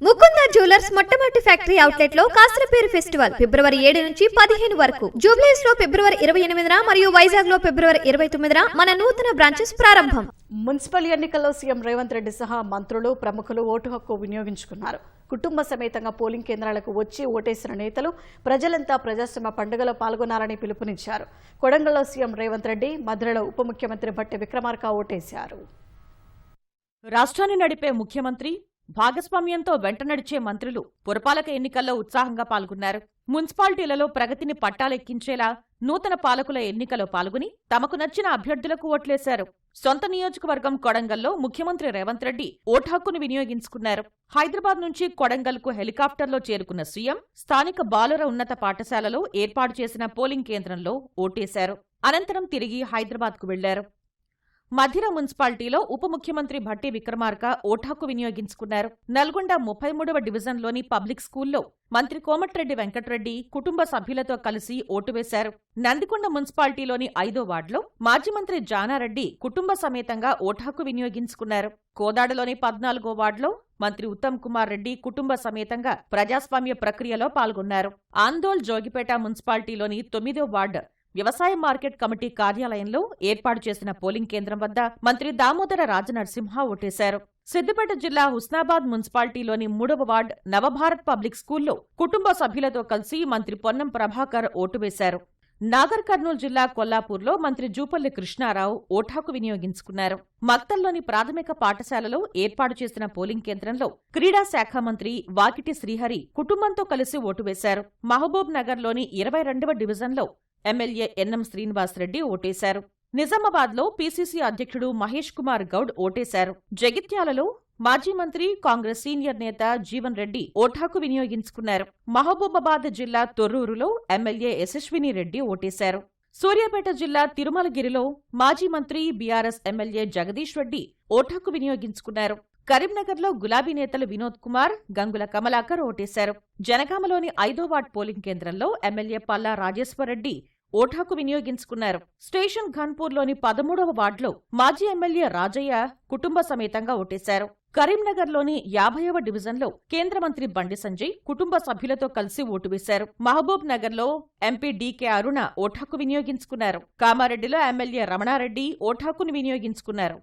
Mukunda jewellers మొట్టమొదటి factory outlet లో Kasaraperu festival ఫిబ్రవరి 7 నుంచి 15 వరకు, జూబ్లీస్ లో ఫిబ్రవరి 28న మరియు వైజాగ్ లో ఫిబ్రవరి 29న మన నూతన బ్రాంచెస్ ప్రారంభం. మున్సిపల్ ఎన్నికల్లో సీఎం రేవంత్ రెడ్డి సహా మంత్రులు, ప్రముఖులు ఓటు హక్కు వినియోగించుకున్నారు. కుటుంబ సమేతంగా పోలింగ్ కేంద్రాలకు వచ్చి ఓటేసిన నేతలు ప్రజలంతా ప్రజాస్వామ్య పండుగలో పాల్గొనాలని పిలుపునిచ్చారు. కొడంగల్లో సీఎం రేవంత్ రెడ్డి, మధురలో ఉప ముఖ్యమంత్రి భట్టి విక్రమార్క ఓటేశారు. రాష్ట్రాన్ని నడిపే ముఖ్యమంత్రి, భాగస్వామ్యంతో వెంట నడిచే మంత్రులు పురపాలక ఎన్నికల్లో ఉత్సాహంగా పాల్గొన్నారు. మున్సిపాలిటీలలో ప్రగతిని పట్టాలెక్కించేలా నూతన పాలకుల ఎన్నికలో పాల్గొని తమకు నచ్చిన అభ్యర్థులకు ఓట్లేశారు. సొంత నియోజకవర్గం కొడంగల్లో ముఖ్యమంత్రి రేవంత్ రెడ్డి ఓటు హక్కును వినియోగించుకున్నారు. హైదరాబాద్ నుంచి కొడంగల్కు హెలికాప్టర్లో చేరుకున్న సీఎం స్థానిక బాలుర ఉన్నత పాఠశాలలో ఏర్పాటు చేసిన పోలింగ్ కేంద్రంలో ఓటేశారు. అనంతరం తిరిగి హైదరాబాద్కు వెళ్లారు. మధిర మున్సిపాలిటీలో ఉప ముఖ్యమంత్రి భట్టి విక్రమార్క ఓటు హక్కు వినియోగించుకున్నారు. నల్గొండ 33వ డివిజన్లోని పబ్లిక్ స్కూల్లో మంత్రి కోమటిరెడ్డి వెంకటరెడ్డి కుటుంబ సభ్యులతో కలిసి ఓటు వేశారు. నందికొండ మున్సిపాలిటీలోని 5వ వార్డులో మాజీ మంత్రి జానారెడ్డి కుటుంబ సమేతంగా ఓటు హక్కు వినియోగించుకున్నారు. కోదాడలోని 14వ వార్డులో మంత్రి ఉత్తమ్ కుమార్ రెడ్డి కుటుంబ సమేతంగా ప్రజాస్వామ్య ప్రక్రియలో పాల్గొన్నారు. ఆందోళ్ జోగిపేట మున్సిపాలిటీలోని 9వ వార్డు వ్యవసాయ మార్కెట్ కమిటీ కార్యాలయంలో ఏర్పాటు చేసిన పోలింగ్ కేంద్రం వద్ద మంత్రి దామోదర రాజనరసింహ ఓటేశారు. సిద్దిపేట జిల్లా హుస్నాబాద్ మున్సిపాలిటీలోని 3వ వార్డు నవభారత్ పబ్లిక్ స్కూల్లో కుటుంబ సభ్యులతో కలిసి మంత్రి పొన్నం ప్రభాకర్ ఓటు వేశారు. నాగర్ కర్నూలు జిల్లా కొల్లాపూర్లో మంత్రి జూపల్లి కృష్ణారావు ఓటు హక్కు వినియోగించుకున్నారు. మక్తల్లోని ప్రాథమిక పాఠశాలలో ఏర్పాటు చేసిన పోలింగ్ కేంద్రంలో క్రీడా శాఖ మంత్రి వాకిటి శ్రీహరి కుటుంబంతో కలిసి ఓటు వేశారు. మహబూబ్ నగర్లోని 22వ డివిజన్లో ఎమ్మెల్యే ఎన్ఎం శ్రీనివాసరెడ్డి ఓటేశారు. నిజామాబాద్లో పీసీసీ అధ్యక్షుడు మహేష్ కుమార్ గౌడ్ ఓటేశారు. జగిత్యాలలో మాజీ మంత్రి, కాంగ్రెస్ సీనియర్ నేత జీవన్ రెడ్డి ఓటు హక్కు వినియోగించుకున్నారు. మహబూబాబాద్ జిల్లా తొర్రూరులో ఎమ్మెల్యే యశస్విని రెడ్డి ఓటేశారు. సూర్యాపేట జిల్లా తిరుమలగిరిలో మాజీ మంత్రి, BRS MLA Jagadish Reddy vote హక్కు వినియోగించుకున్నారు. కరీంనగర్లో గులాబీ నేతలు వినోద్ కుమార్, గంగుల కమలాకర్ ఓటేశారు. జనగామలోని 5వ వార్డు పోలింగ్ కేంద్రంలో ఎమ్మెల్యే పల్లా రాజేశ్వరరెడ్డి ఓటు హక్కు వినియోగించుకున్నారు. స్టేషన్ ఘన్పూర్లోని 13వ వార్డులో మాజీ ఎమ్మెల్యే రాజయ్య కుటుంబ సమేతంగా ఓటేశారు. కరీంనగర్లోని 50వ డివిజన్లో కేంద్ర మంత్రి బండి సంజయ్ కుటుంబ సభ్యులతో కలిసి ఓటు వేశారు. మహబూబ్ నగర్లో ఎంపీ డీకే అరుణ ఓటు హక్కు వినియోగించుకున్నారు. కామారెడ్డిలో ఎమ్మెల్యే రమణారెడ్డి ఓటు హక్కును వినియోగించుకున్నారు.